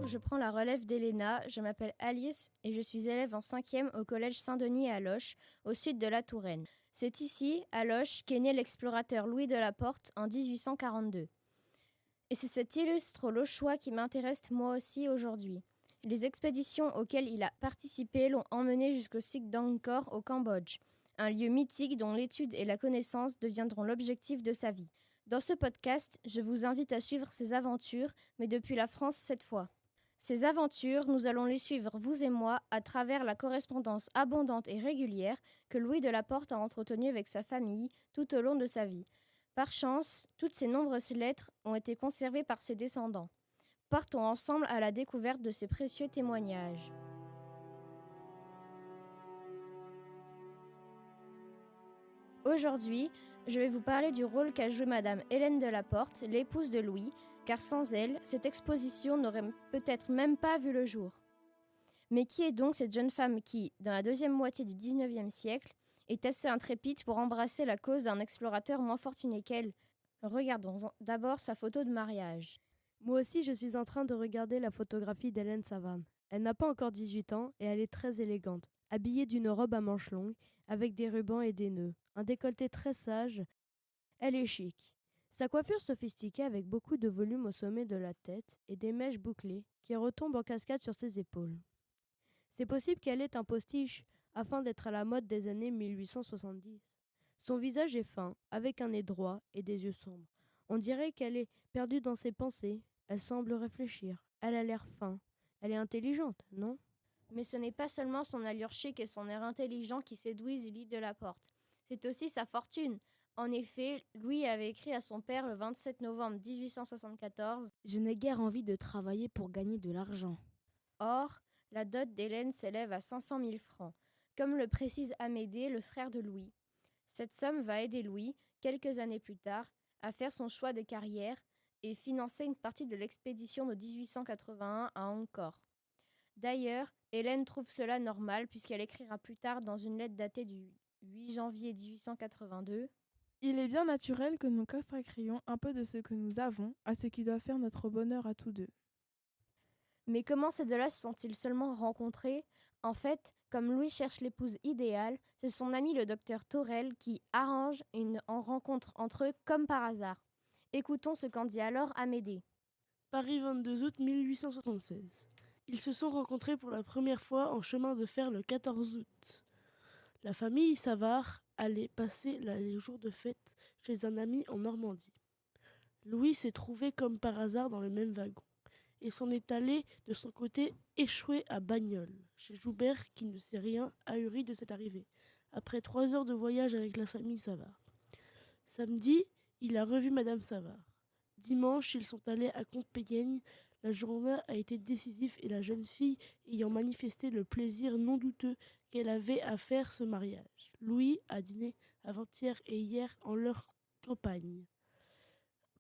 Bonjour, je prends la relève d'Elena, je m'appelle Alice et je suis élève en 5e au collège Saint-Denis à Loches, au sud de la Touraine. C'est ici, à Loches, qu'est né l'explorateur Louis de la Porte en 1842. Et c'est cet illustre Lochois qui m'intéresse moi aussi aujourd'hui. Les expéditions auxquelles il a participé l'ont emmené jusqu'au site d'Angkor au Cambodge, un lieu mythique dont l'étude et la connaissance deviendront l'objectif de sa vie. Dans ce podcast, je vous invite à suivre ses aventures, mais depuis la France cette fois. Ces aventures, nous allons les suivre, vous et moi, à travers la correspondance abondante et régulière que Louis de la Porte a entretenue avec sa famille tout au long de sa vie. Par chance, toutes ces nombreuses lettres ont été conservées par ses descendants. Partons ensemble à la découverte de ces précieux témoignages. Aujourd'hui, je vais vous parler du rôle qu'a joué Madame Hélène de la Porte, l'épouse de Louis, car sans elle, cette exposition n'aurait peut-être même pas vu le jour. Mais qui est donc cette jeune femme qui, dans la deuxième moitié du XIXe siècle, est assez intrépide pour embrasser la cause d'un explorateur moins fortuné qu'elle? Regardons d'abord sa photo de mariage. Moi aussi, je suis en train de regarder la photographie d'Hélène Savane. Elle n'a pas encore 18 ans et elle est très élégante, habillée d'une robe à manches longues, avec des rubans et des nœuds, un décolleté très sage. Elle est chic. Sa coiffure sophistiquée avec beaucoup de volume au sommet de la tête et des mèches bouclées qui retombent en cascade sur ses épaules. C'est possible qu'elle ait un postiche afin d'être à la mode des années 1870. Son visage est fin, avec un nez droit et des yeux sombres. On dirait qu'elle est perdue dans ses pensées. Elle semble réfléchir. Elle a l'air fin. Elle est intelligente, non? Mais ce n'est pas seulement son allure chic et son air intelligent qui séduisent Louis de la Porte. C'est aussi sa fortune. En effet, Louis avait écrit à son père le 27 novembre 1874 « Je n'ai guère envie de travailler pour gagner de l'argent. » Or, la dot d'Hélène s'élève à 500 000 francs, comme le précise Amédée, le frère de Louis. Cette somme va aider Louis, quelques années plus tard, à faire son choix de carrière et financer une partie de l'expédition de 1881 à Angkor. D'ailleurs, Hélène trouve cela normal puisqu'elle écrira plus tard dans une lettre datée du 8 janvier 1882 « Il est bien naturel que nous consacrions un peu de ce que nous avons à ce qui doit faire notre bonheur à tous deux. » Mais comment ces deux-là se sont-ils seulement rencontrés? En fait, comme Louis cherche l'épouse idéale, c'est son ami le docteur Thorel qui arrange une rencontre entre eux comme par hasard. Écoutons ce qu'en dit alors Amédée. Paris 22 août 1876. Ils se sont rencontrés pour la première fois en chemin de fer le 14 août. La famille Savard allait passer les jours de fête chez un ami en Normandie. Louis s'est trouvé comme par hasard dans le même wagon et s'en est allé de son côté échoué à Bagnoles, chez Joubert qui ne sait rien ahuri de cette arrivée, après 3 heures de voyage avec la famille Savard. Samedi, il a revu Madame Savard. Dimanche, ils sont allés à Compiègne. La journée a été décisive et la jeune fille ayant manifesté le plaisir non douteux qu'elle avait à faire ce mariage. Louis a dîné avant-hier et hier en leur campagne,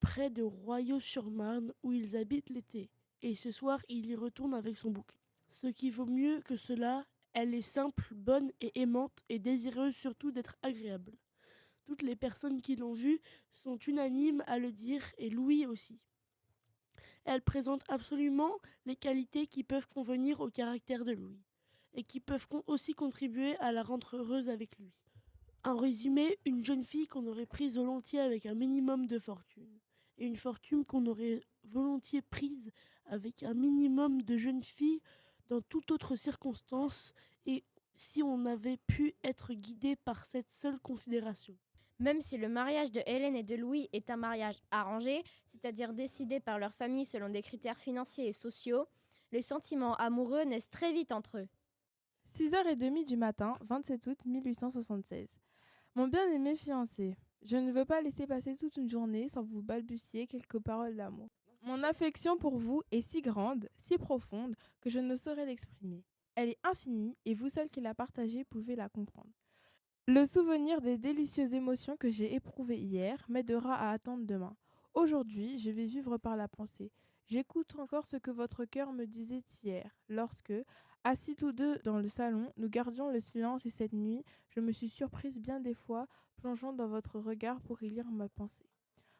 près de Royaux-sur-Marne où ils habitent l'été, et ce soir il y retourne avec son bouquet. Ce qui vaut mieux que cela, elle est simple, bonne et aimante et désireuse surtout d'être agréable. Toutes les personnes qui l'ont vue sont unanimes à le dire, et Louis aussi. Elle présente absolument les qualités qui peuvent convenir au caractère de Louis, et qui peuvent aussi contribuer à la rendre heureuse avec lui. En résumé, une jeune fille qu'on aurait prise volontiers avec un minimum de fortune, et une fortune qu'on aurait volontiers prise avec un minimum de jeune fille dans toute autre circonstance, et si on avait pu être guidé par cette seule considération. Même si le mariage de Hélène et de Louis est un mariage arrangé, c'est-à-dire décidé par leur famille selon des critères financiers et sociaux, les sentiments amoureux naissent très vite entre eux. 6h30 du matin, 27 août 1876. Mon bien-aimé fiancé, je ne veux pas laisser passer toute une journée sans vous balbutier quelques paroles d'amour. Mon affection pour vous est si grande, si profonde, que je ne saurais l'exprimer. Elle est infinie et vous seul qui la partagez pouvez la comprendre. Le souvenir des délicieuses émotions que j'ai éprouvées hier m'aidera à attendre demain. Aujourd'hui, je vais vivre par la pensée. J'écoute encore ce que votre cœur me disait hier, lorsque, assis tous deux dans le salon, nous gardions le silence et cette nuit, je me suis surprise bien des fois, plongeant dans votre regard pour y lire ma pensée.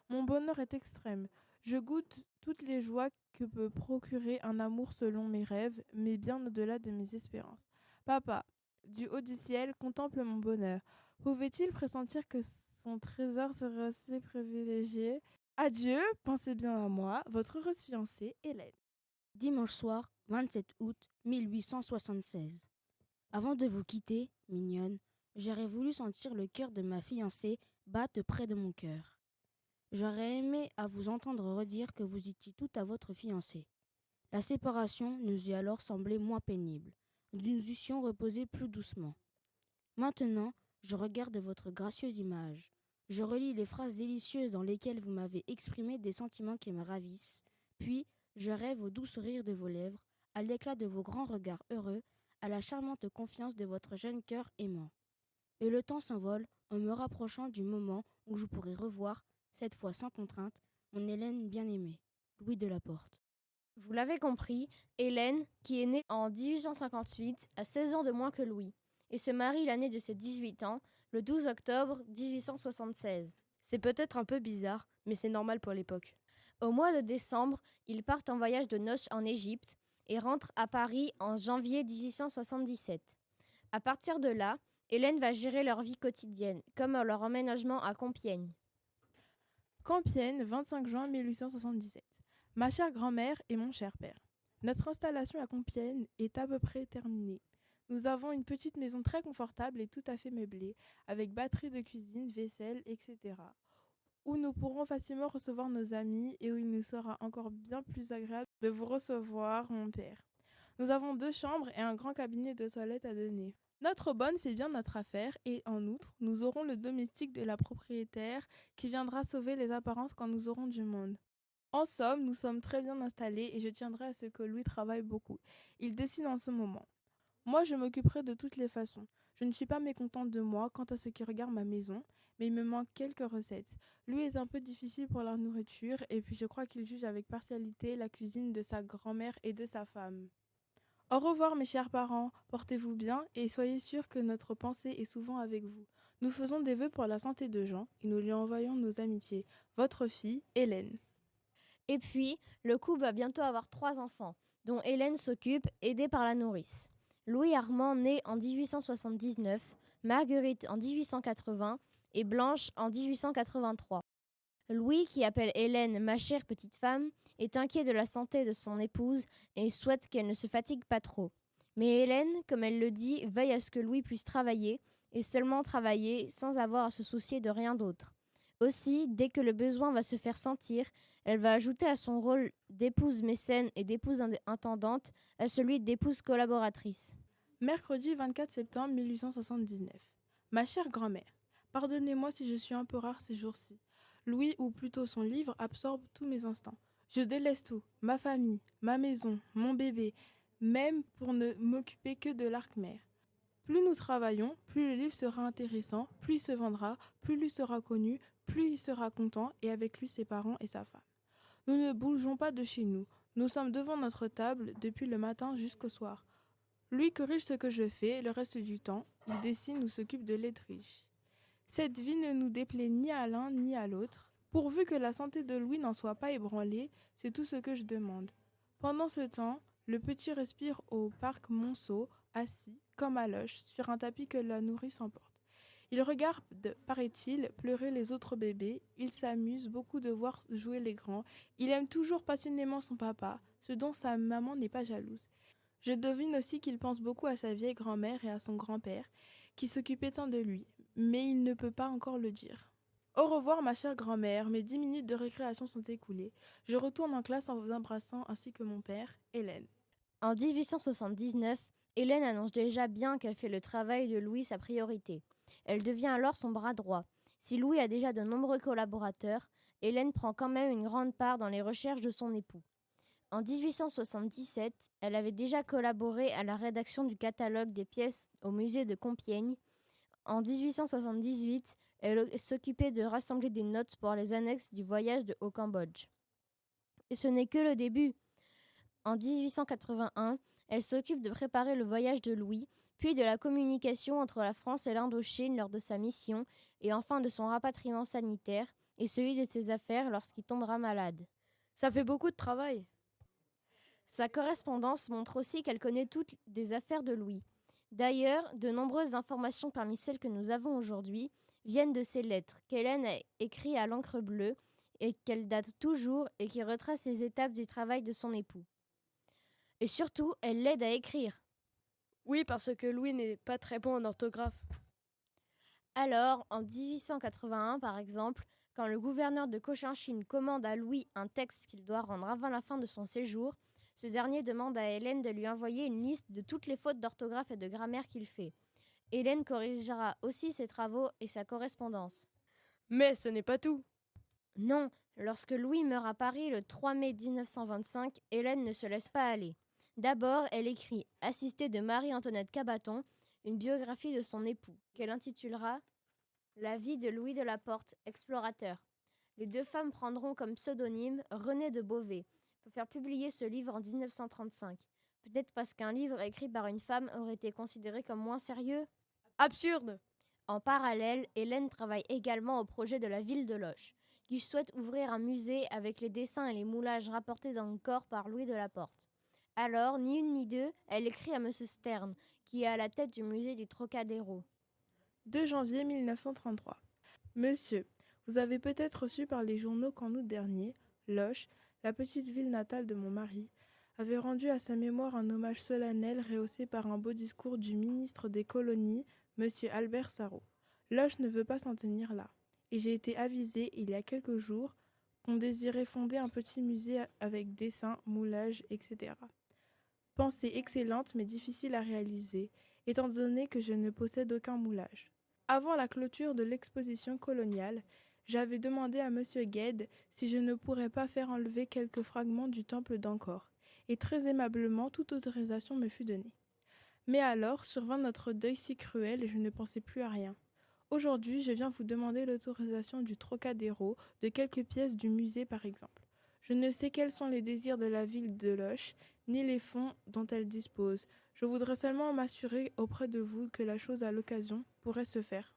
Mon bonheur est extrême. Je goûte toutes les joies que peut procurer un amour selon mes rêves, mais bien au-delà de mes espérances. Papa, du haut du ciel, contemple mon bonheur. Pouvait-il pressentir que son trésor serait assez privilégié? Adieu, pensez bien à moi, votre heureuse fiancée, Hélène. Dimanche soir, 27 août 1876. Avant de vous quitter, mignonne, j'aurais voulu sentir le cœur de ma fiancée battre près de mon cœur. J'aurais aimé à vous entendre redire que vous étiez tout à votre fiancé. La séparation nous eût alors semblé moins pénible. Nous eussions reposé plus doucement. Maintenant, je regarde votre gracieuse image. Je relis les phrases délicieuses dans lesquelles vous m'avez exprimé des sentiments qui me ravissent. Puis, je rêve au doux sourire de vos lèvres, à l'éclat de vos grands regards heureux, à la charmante confiance de votre jeune cœur aimant. Et le temps s'envole en me rapprochant du moment où je pourrai revoir, cette fois sans contrainte, mon Hélène bien-aimée, Louis de la Porte. Vous l'avez compris, Hélène, qui est née en 1858, a 16 ans de moins que Louis, et se marie l'année de ses 18 ans, le 12 octobre 1876. C'est peut-être un peu bizarre, mais c'est normal pour l'époque. Au mois de décembre, ils partent en voyage de noces en Égypte et rentrent à Paris en janvier 1877. À partir de là, Hélène va gérer leur vie quotidienne, comme leur emménagement à Compiègne. Compiègne, 25 juin 1877. Ma chère grand-mère et mon cher père. Notre installation à Compiègne est à peu près terminée. Nous avons une petite maison très confortable et tout à fait meublée, avec batterie de cuisine, vaisselle, etc., où nous pourrons facilement recevoir nos amis et où il nous sera encore bien plus agréable de vous recevoir, mon père. Nous avons 2 chambres et un grand cabinet de toilette à donner. Notre bonne fait bien notre affaire et, en outre, nous aurons le domestique de la propriétaire qui viendra sauver les apparences quand nous aurons du monde. En somme, nous sommes très bien installés et je tiendrai à ce que Louis travaille beaucoup. Il dessine en ce moment. Moi, je m'occuperai de toutes les façons. Je ne suis pas mécontente de moi quant à ce qui regarde ma maison, mais il me manque quelques recettes. Louis est un peu difficile pour la nourriture et puis je crois qu'il juge avec partialité la cuisine de sa grand-mère et de sa femme. Au revoir mes chers parents, portez-vous bien et soyez sûrs que notre pensée est souvent avec vous. Nous faisons des vœux pour la santé de Jean et nous lui envoyons nos amitiés. Votre fille, Hélène. Et puis, le couple va bientôt avoir 3 enfants, dont Hélène s'occupe, aidée par la nourrice. Louis Armand naît en 1879, Marguerite en 1880 et Blanche en 1883. Louis, qui appelle Hélène « ma chère petite femme », est inquiet de la santé de son épouse et souhaite qu'elle ne se fatigue pas trop. Mais Hélène, comme elle le dit, veille à ce que Louis puisse travailler, et seulement travailler, sans avoir à se soucier de rien d'autre. Aussi, dès que le besoin va se faire sentir, elle va ajouter à son rôle d'épouse mécène et d'épouse intendante à celui d'épouse collaboratrice. Mercredi 24 septembre 1879. Ma chère grand-mère, pardonnez-moi si je suis un peu rare ces jours-ci. Louis, ou plutôt son livre, absorbe tous mes instants. Je délaisse tout, ma famille, ma maison, mon bébé, même pour ne m'occuper que de l'arc-mère. Plus nous travaillons, plus le livre sera intéressant, plus il se vendra, plus lui sera connu, plus il sera content et avec lui ses parents et sa femme. Nous ne bougeons pas de chez nous. Nous sommes devant notre table depuis le matin jusqu'au soir. Lui corrige ce que je fais, le reste du temps, il dessine ou s'occupe de l'Autriche. Cette vie ne nous déplaît ni à l'un ni à l'autre. Pourvu que la santé de Louis n'en soit pas ébranlée, c'est tout ce que je demande. Pendant ce temps, le petit respire au parc Monceau, assis, comme à Loches, sur un tapis que la nourrice emporte. Il regarde, paraît-il, pleurer les autres bébés. Il s'amuse beaucoup de voir jouer les grands. Il aime toujours passionnément son papa, ce dont sa maman n'est pas jalouse. Je devine aussi qu'il pense beaucoup à sa vieille grand-mère et à son grand-père, qui s'occupaient tant de lui, mais il ne peut pas encore le dire. Au revoir ma chère grand-mère, mes 10 minutes de récréation sont écoulées. Je retourne en classe en vous embrassant ainsi que mon père, Hélène. En 1879, Hélène annonce déjà bien qu'elle fait le travail de Louis sa priorité. Elle devient alors son bras droit. Si Louis a déjà de nombreux collaborateurs, Hélène prend quand même une grande part dans les recherches de son époux. En 1877, elle avait déjà collaboré à la rédaction du catalogue des pièces au musée de Compiègne. En 1878, elle s'occupait de rassembler des notes pour les annexes du voyage au Cambodge. Et ce n'est que le début. En 1881, elle s'occupe de préparer le voyage de Louis, puis de la communication entre la France et l'Indochine lors de sa mission, et enfin de son rapatriement sanitaire et celui de ses affaires lorsqu'il tombera malade. Ça fait beaucoup de travail. Sa correspondance montre aussi qu'elle connaît toutes les affaires de Louis. D'ailleurs, de nombreuses informations parmi celles que nous avons aujourd'hui viennent de ces lettres qu'Hélène a écrites à l'encre bleue et qu'elle date toujours et qui retracent les étapes du travail de son époux. Et surtout, elle l'aide à écrire. Oui, parce que Louis n'est pas très bon en orthographe. Alors, en 1881 par exemple, quand le gouverneur de Cochinchine commande à Louis un texte qu'il doit rendre avant la fin de son séjour, ce dernier demande à Hélène de lui envoyer une liste de toutes les fautes d'orthographe et de grammaire qu'il fait. Hélène corrigera aussi ses travaux et sa correspondance. Mais ce n'est pas tout. Non, lorsque Louis meurt à Paris le 3 mai 1925, Hélène ne se laisse pas aller. D'abord, elle écrit, assistée de Marie-Antoinette Cabaton, une biographie de son époux, qu'elle intitulera « La vie de Louis de la Porte, explorateur ». Les deux femmes prendront comme pseudonyme René de Beauvais pour faire publier ce livre en 1935. Peut-être parce qu'un livre écrit par une femme aurait été considéré comme moins sérieux. Absurde. En parallèle, Hélène travaille également au projet de la ville de Loches, qui souhaite ouvrir un musée avec les dessins et les moulages rapportés dans le corps par Louis de la Porte. Alors, ni une ni deux, elle écrit à M. Stern, qui est à la tête du musée du Trocadéro. 2 janvier 1933. Monsieur, vous avez peut-être reçu par les journaux qu'en août dernier, Loches, la petite ville natale de mon mari, avait rendu à sa mémoire un hommage solennel rehaussé par un beau discours du ministre des Colonies, M. Albert Sarraut. Loches ne veut pas s'en tenir là, et j'ai été avisée il y a quelques jours qu'on désirait fonder un petit musée avec dessins, moulages, etc. Pensée excellente mais difficile à réaliser, étant donné que je ne possède aucun moulage. Avant la clôture de l'exposition coloniale, j'avais demandé à M. Gued si je ne pourrais pas faire enlever quelques fragments du temple d'Angkor, et très aimablement toute autorisation me fut donnée. Mais alors survint notre deuil si cruel et je ne pensais plus à rien. Aujourd'hui, je viens vous demander l'autorisation du Trocadéro, de quelques pièces du musée par exemple. Je ne sais quels sont les désirs de la ville de Loches, ni les fonds dont elle dispose. Je voudrais seulement m'assurer auprès de vous que la chose à l'occasion pourrait se faire.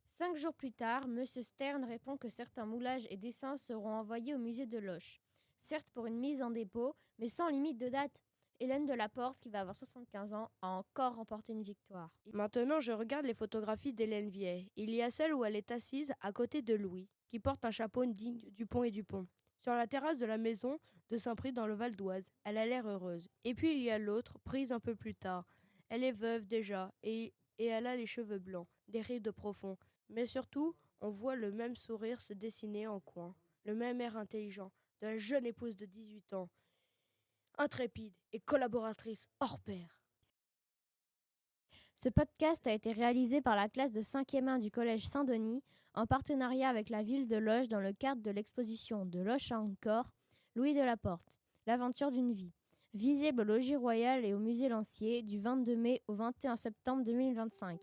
5 jours plus tard, M. Stern répond que certains moulages et dessins seront envoyés au musée de Loches. Certes pour une mise en dépôt, mais sans limite de date. Hélène de la Porte, qui va avoir 75 ans, a encore remporté une victoire. Maintenant, je regarde les photographies d'Hélène Vieille. Il y a celle où elle est assise à côté de Louis, qui porte un chapeau digne Dupont et Dupont. Sur la terrasse de la maison de Saint-Prix dans le Val d'Oise, elle a l'air heureuse. Et puis il y a l'autre, prise un peu plus tard. Elle est veuve déjà, et elle a les cheveux blancs, des rides profonds. Mais surtout, on voit le même sourire se dessiner en coin, le même air intelligent de la jeune épouse de 18 ans, intrépide et collaboratrice hors pair. Ce podcast a été réalisé par la classe de 5e 1 du Collège Saint-Denis en partenariat avec la ville de Loches dans le cadre de l'exposition De Loches à Angkor, Louis de la Porte, l'aventure d'une vie, visible au Logis Royal et au Musée Lancier du 22 mai au 21 septembre 2025.